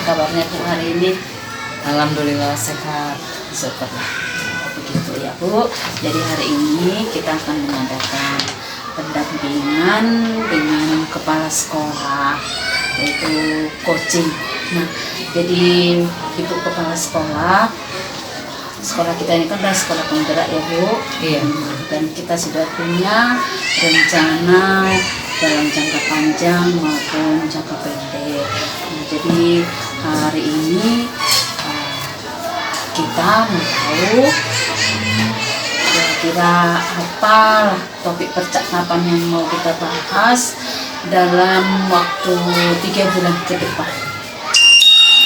kabarnya Bu hari ini? Alhamdulillah sehat. Syukurlah. Begitu ya Bu. Jadi hari ini kita akan mengadakan pendampingan dengan kepala sekolah, yaitu coaching. Nah, jadi Ibu kepala sekolah kita ini kan adalah sekolah penggerak ya Bu. Iya. Dan kita sudah punya rencana dalam jangka panjang maupun jangka pendek. Nah, jadi hari ini kita mau tahu kira-kira apa topik percakapan yang mau kita bahas dalam waktu 3 bulan ke depan.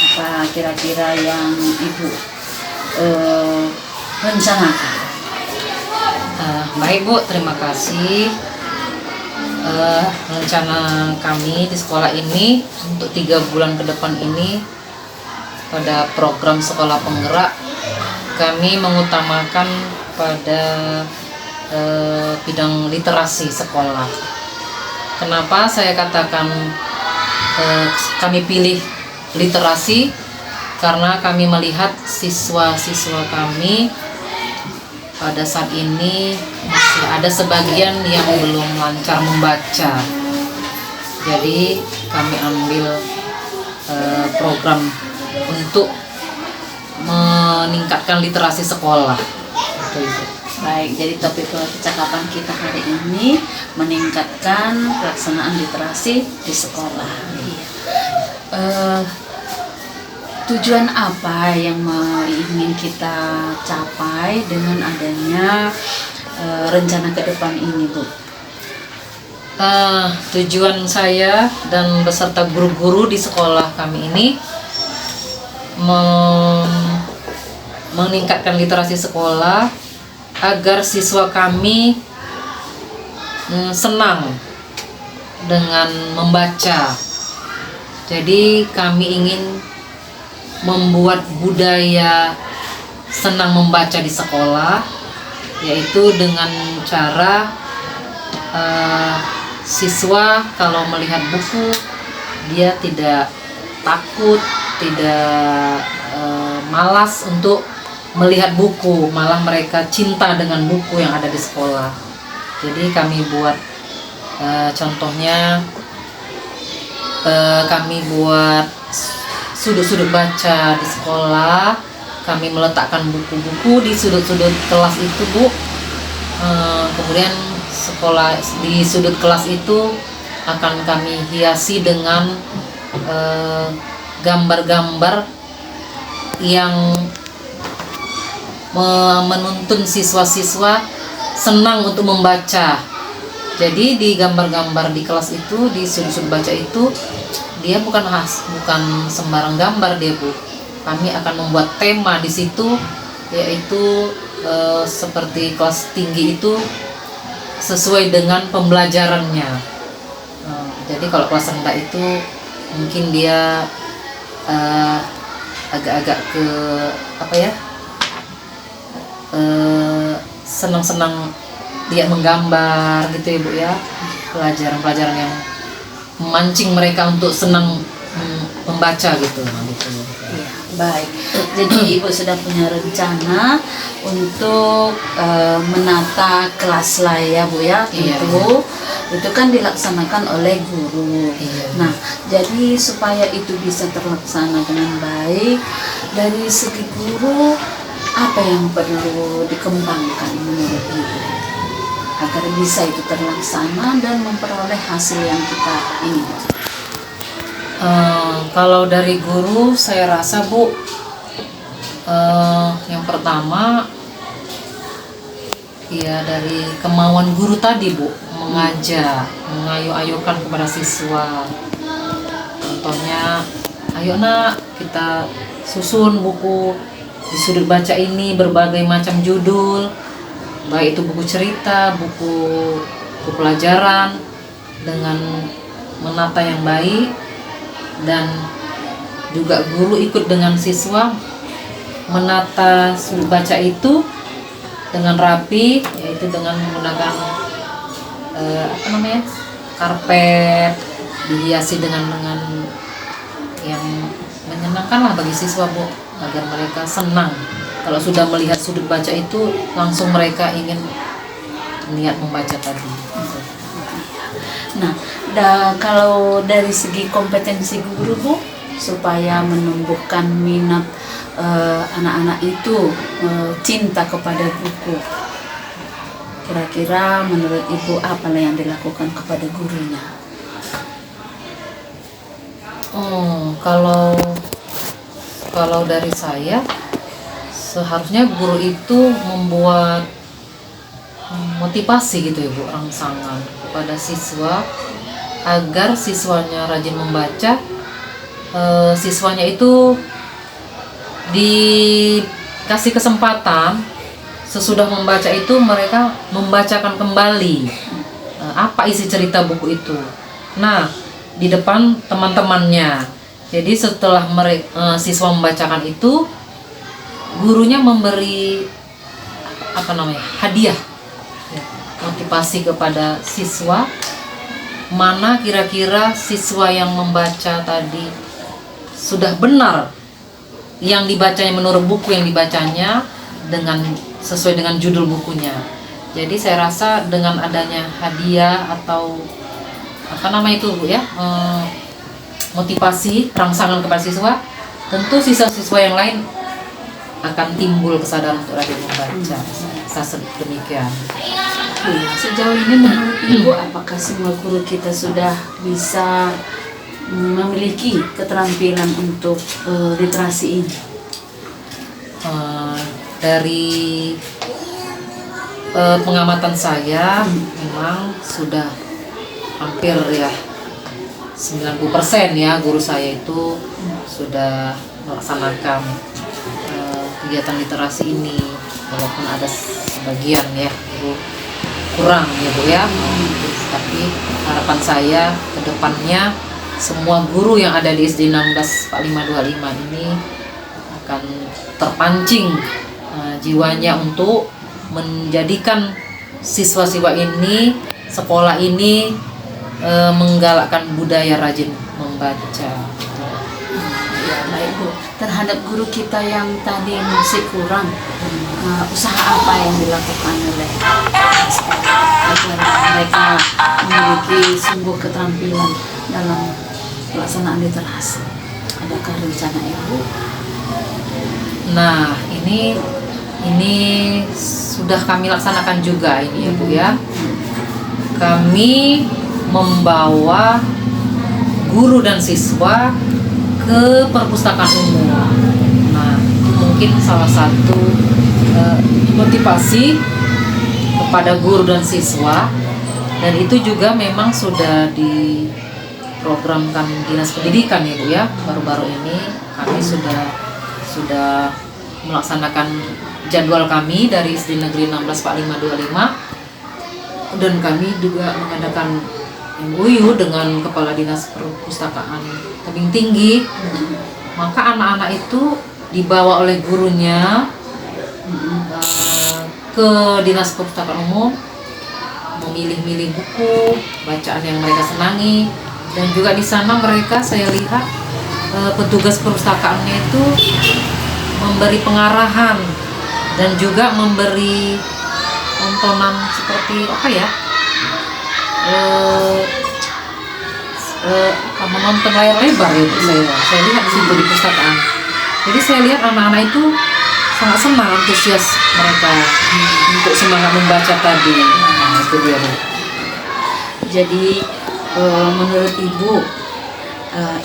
Apa kira-kira yang Ibu rencanakan? Baik Bu, terima kasih. Rencana kami di sekolah ini untuk 3 bulan ke depan ini pada program sekolah penggerak kami mengutamakan pada bidang literasi sekolah. Kenapa saya katakan kami pilih literasi? Karena kami melihat siswa-siswa kami pada saat ini masih ada sebagian yang belum lancar membaca. Jadi kami ambil program untuk meningkatkan literasi sekolah. Baik, jadi topik percakapan kita hari ini meningkatkan pelaksanaan literasi di sekolah. Tujuan apa yang ingin kita capai dengan adanya rencana ke depan ini, Bu? Tujuan saya dan beserta guru-guru di sekolah kami ini meningkatkan literasi sekolah agar siswa kami senang dengan membaca. Jadi kami ingin membuat budaya senang membaca di sekolah, yaitu dengan cara siswa kalau melihat buku dia tidak takut, tidak malas untuk melihat buku, malah mereka cinta dengan buku yang ada di sekolah. Jadi kami buat contohnya kami buat sudut-sudut baca di sekolah. Kami meletakkan buku-buku di sudut-sudut kelas itu, Bu. Kemudian sekolah di sudut kelas itu akan kami hiasi dengan gambar-gambar yang menuntun siswa-siswa senang untuk membaca. Jadi di gambar-gambar di kelas itu, di sudut-sudut baca itu, dia bukan sembarang gambar dia, Bu. Kami akan membuat tema di situ, yaitu seperti kelas tinggi itu sesuai dengan pembelajarannya. Jadi kalau kelas rendah itu mungkin dia agak-agak ke senang-senang dia menggambar gitu ya, Bu ya. Pelajaran-pelajaran yang memancing mereka untuk senang membaca gitu. Ya, baik. Jadi Ibu sudah punya rencana untuk menata kelas lah ya, Bu ya. Tentu itu kan dilaksanakan oleh guru. Nah, jadi supaya itu bisa terlaksana dengan baik, dari segi guru apa yang perlu dikembangkan menurut Ibu agar bisa itu terlaksana dan memperoleh hasil yang kita inginkan? Kalau dari guru saya rasa, Bu, yang pertama ya dari kemauan guru tadi, Bu, mengajak, mengayu-ayukan kepada siswa. Contohnya, ayo nak kita susun buku di sudut baca ini berbagai macam judul, baik itu buku cerita, buku pelajaran, dengan menata yang baik. Dan juga guru ikut dengan siswa menata sudut baca itu dengan rapi, yaitu dengan menggunakan karpet, dihiasi dengan yang menyenangkanlah bagi siswa, Bu, agar mereka senang. Kalau sudah melihat sudut baca itu, langsung mereka ingin niat membaca tadi. Nah, kalau dari segi kompetensi guru, Bu, supaya menumbuhkan minat anak-anak itu cinta kepada buku, kira-kira menurut Ibu apa yang dilakukan kepada gurunya? Kalau dari saya, seharusnya guru itu membuat motivasi gitu ya, Bu, rangsangan kepada siswa agar siswanya rajin membaca. Siswanya itu dikasih kesempatan sesudah membaca itu mereka membacakan kembali apa isi cerita buku itu. Nah, di depan teman-temannya. Jadi setelah siswa membacakan itu, gurunya memberi hadiah, motivasi kepada siswa. Mana kira-kira siswa yang membaca tadi sudah benar yang dibacanya menurut buku yang dibacanya sesuai dengan judul bukunya. Jadi saya rasa dengan adanya hadiah atau Bu ya, motivasi, rangsangan kepada siswa, tentu siswa-siswa yang lain akan timbul kesadaran untuk rajin membaca. Saya demikian. Sejauh ini menurut Ibu, apakah semua guru kita sudah bisa memiliki keterampilan untuk literasi ini? Dari pengamatan saya, memang sudah hampir ya 90% ya guru saya itu sudah melaksanakan kegiatan literasi ini, walaupun ada sebagian ya guru kurang ya, Bu ya. Tapi harapan saya ke depannya semua guru yang ada di SD 16 4525 ini akan terpancing jiwanya untuk menjadikan siswa-siswa ini, sekolah ini menggalakkan budaya rajin membaca. Ya, baik, Bu. Terhadap guru kita yang tadi masih kurang, usaha apa yang dilakukan oleh sekolah agar mereka memiliki sungguh keterampilan dalam pelaksanaan literasi? Adakah rencana Ibu? Nah, ini sudah kami laksanakan juga ini ya, Bu ya. Kami membawa guru dan siswa ke perpustakaan umum. Nah, itu mungkin salah satu motivasi kepada guru dan siswa, dan itu juga memang sudah diprogramkan Dinas Pendidikan ya, Bu ya. Baru-baru ini kami sudah melaksanakan jadwal kami dari SD Negeri 16 4525, dan kami juga mengadakan MOU dengan Kepala Dinas Perpustakaan Tebing Tinggi. Maka anak-anak itu dibawa oleh gurunya ke Dinas Perpustakaan Umum, memilih-milih buku bacaan yang mereka senangi, dan juga di sana mereka, saya lihat petugas perpustakaannya itu memberi pengarahan dan juga memberi tontonan seperti menonton layar lebar ya, saya lihat di situ di perpustakaan. Jadi saya lihat anak-anak itu sangat senang, antusias mereka untuk semangat membaca tadi. Nah, itu dia, Bu. Jadi menurut Ibu,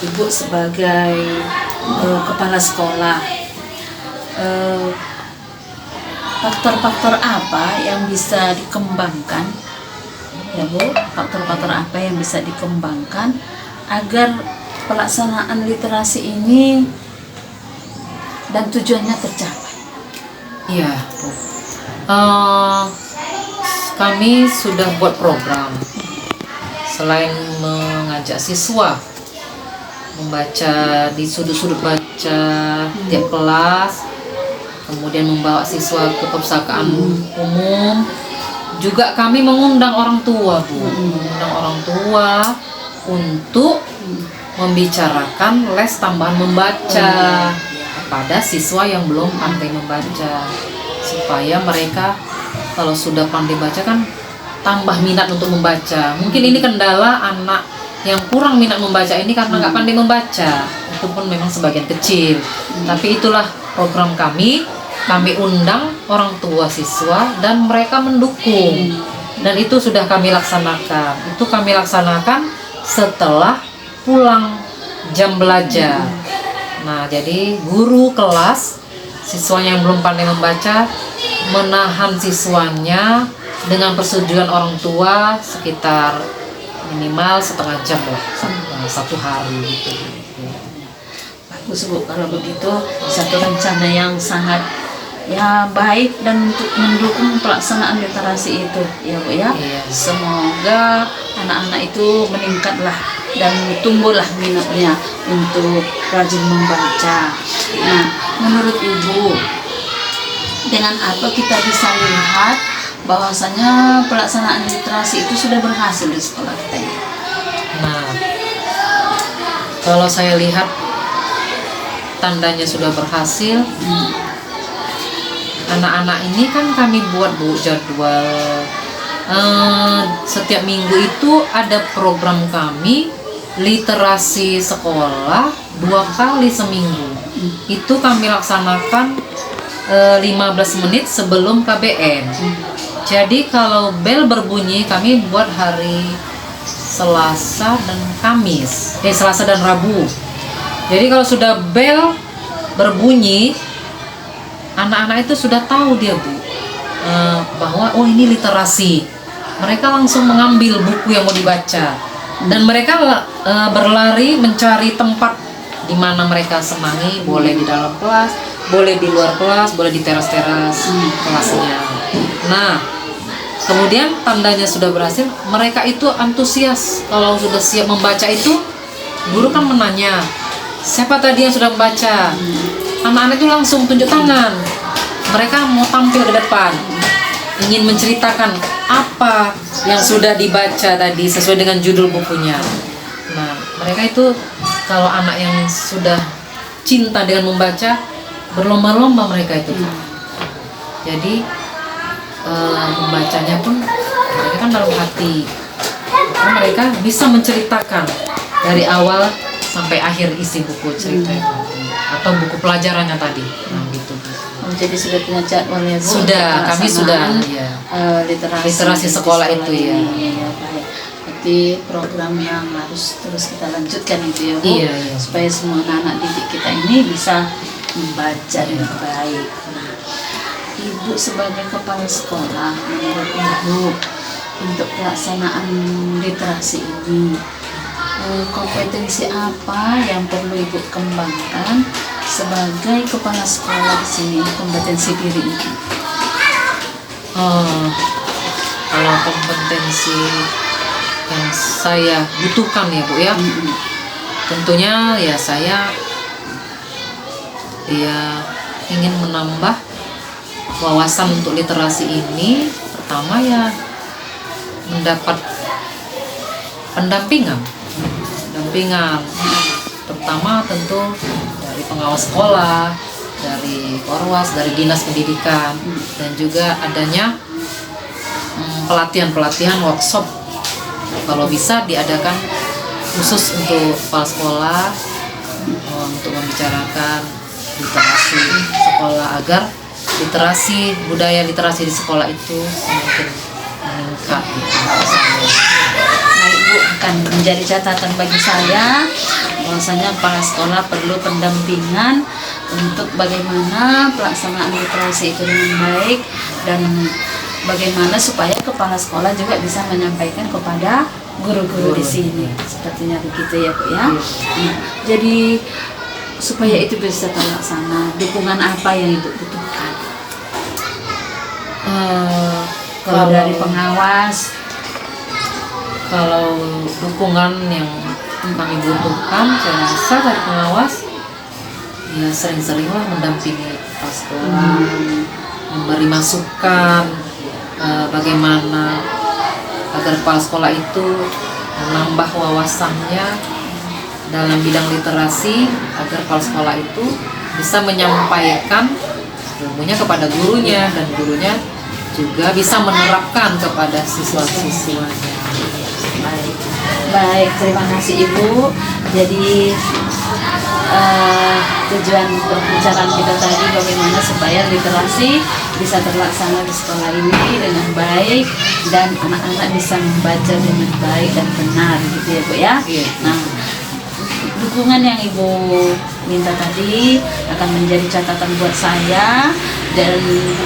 Ibu sebagai kepala sekolah, faktor-faktor apa yang bisa dikembangkan, ya Bu? Faktor-faktor apa yang bisa dikembangkan agar pelaksanaan literasi ini dan tujuannya tercapai? Iya, Bu. Kami sudah buat program. Selain mengajak siswa membaca di sudut-sudut baca tiap kelas, kemudian membawa siswa ke perpustakaan umum, juga kami mengundang orang tua, Bu. Mengundang orang tua untuk membicarakan les tambahan membaca pada siswa yang belum pandai membaca, supaya mereka kalau sudah pandai baca kan tambah minat untuk membaca. Mungkin ini kendala anak yang kurang minat membaca ini karena nggak pandai membaca, itu pun memang sebagian kecil. Tapi itulah program kami undang orang tua siswa dan mereka mendukung, dan itu sudah kami laksanakan. Itu kami laksanakan setelah pulang jam belajar. Nah, jadi guru kelas siswanya yang belum pandai membaca menahan siswanya dengan persetujuan orang tua sekitar minimal setengah jam lah, satu hari gitu. Bagus Bu, kalau begitu satu rencana yang sangat ya baik dan untuk mendukung pelaksanaan literasi itu ya Bu ya. Iya. Semoga anak-anak itu meningkatlah dan tumbuhlah minatnya untuk rajin membaca. Nah, menurut Ibu, dengan apa kita bisa lihat bahwasanya pelaksanaan literasi itu sudah berhasil di sekolah kita ini? Nah, kalau saya lihat tandanya sudah berhasil, anak-anak ini kan kami buat Bu jadwal setiap minggu itu ada program kami literasi sekolah 2 kali seminggu. Itu kami laksanakan 15 menit sebelum KBM. Jadi kalau bel berbunyi kami buat hari Selasa dan Kamis, Selasa dan Rabu. Jadi kalau sudah bel berbunyi, anak-anak itu sudah tahu dia Bu, bahwa oh ini literasi. Mereka langsung mengambil buku yang mau dibaca, dan mereka berlari mencari tempat di mana mereka senangi. Boleh di dalam kelas, boleh di luar kelas, boleh di teras-teras kelasnya. Nah, kemudian tandanya sudah berhasil, mereka itu antusias. Kalau sudah siap membaca itu, guru kan menanya, siapa tadi yang sudah membaca? Anak-anak itu langsung tunjuk tangan. Mereka mau tampil ke depan, ingin menceritakan apa yang sudah dibaca tadi sesuai dengan judul bukunya. Nah, mereka itu kalau anak yang sudah cinta dengan membaca, berlomba-lomba mereka itu. Jadi membacanya pun mereka kan dalam hati. Maka mereka bisa menceritakan dari awal sampai akhir isi buku cerita atau buku pelajarannya tadi. Nah, gitu. Jadi sudah punya jadwal ya Bu? Sudah, kami sudah ya. Literasi sekolah itu ya. Iya, baik. Berarti program yang harus terus kita lanjutkan itu ya Bu, Iya. supaya semua anak didik kita ini bisa membaca dengan baik. Nah, Ibu sebagai kepala sekolah, menurut Ibu untuk pelaksanaan literasi ini, kompetensi apa yang perlu Ibu kembangkan sebagai kepala sekolah di sini, kompetensi diri Ibu? Kalau kompetensi yang saya butuhkan ya Bu ya, tentunya ya saya ingin menambah wawasan untuk literasi ini. Pertama ya mendapat pendampingan, pertama tentu dari pengawas sekolah, dari Korwas, dari Dinas Pendidikan, dan juga adanya pelatihan workshop kalau bisa diadakan khusus untuk kepala sekolah, untuk membicarakan literasi sekolah agar budaya literasi di sekolah itu semakin meningkat gitu. Nah, Ibu akan menjadi catatan bagi saya bahwasanya kepala sekolah perlu pendampingan untuk bagaimana pelaksanaan literasi itu dengan baik, dan bagaimana supaya kepala sekolah juga bisa menyampaikan kepada guru-guru di sini. Sepertinya begitu ya Bu ya. Nah, jadi supaya itu bisa terlaksana, dukungan apa yang Ibu butuhkan? Kalau dari pengawas, kalau dukungan yang kami butuhkan, saya rasa dari pengawas ya sering-seringlah mendampingi kepala sekolah, memberi masukan bagaimana agar kepala sekolah itu menambah wawasannya dalam bidang literasi agar kepala sekolah itu bisa menyampaikan ilmunya kepada gurunya dan gurunya juga bisa menerapkan kepada siswa-siswanya. Baik, baik, terima kasih Ibu. Jadi tujuan pembicaraan kita tadi bagaimana supaya literasi bisa terlaksana di sekolah ini dengan baik dan anak-anak bisa membaca dengan baik dan benar gitu ya Bu ya. Iya. Nah, dukungan yang Ibu minta tadi akan menjadi catatan buat saya, dan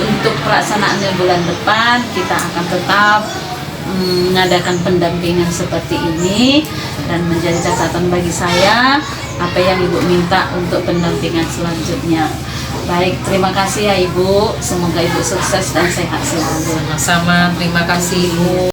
untuk pelaksanaannya bulan depan kita akan tetap mengadakan pendampingan seperti ini, dan menjadi catatan bagi saya apa yang Ibu minta untuk pendampingan selanjutnya. Baik, terima kasih ya Ibu, semoga Ibu sukses dan sehat selalu. Sama-sama, terima kasih Ibu.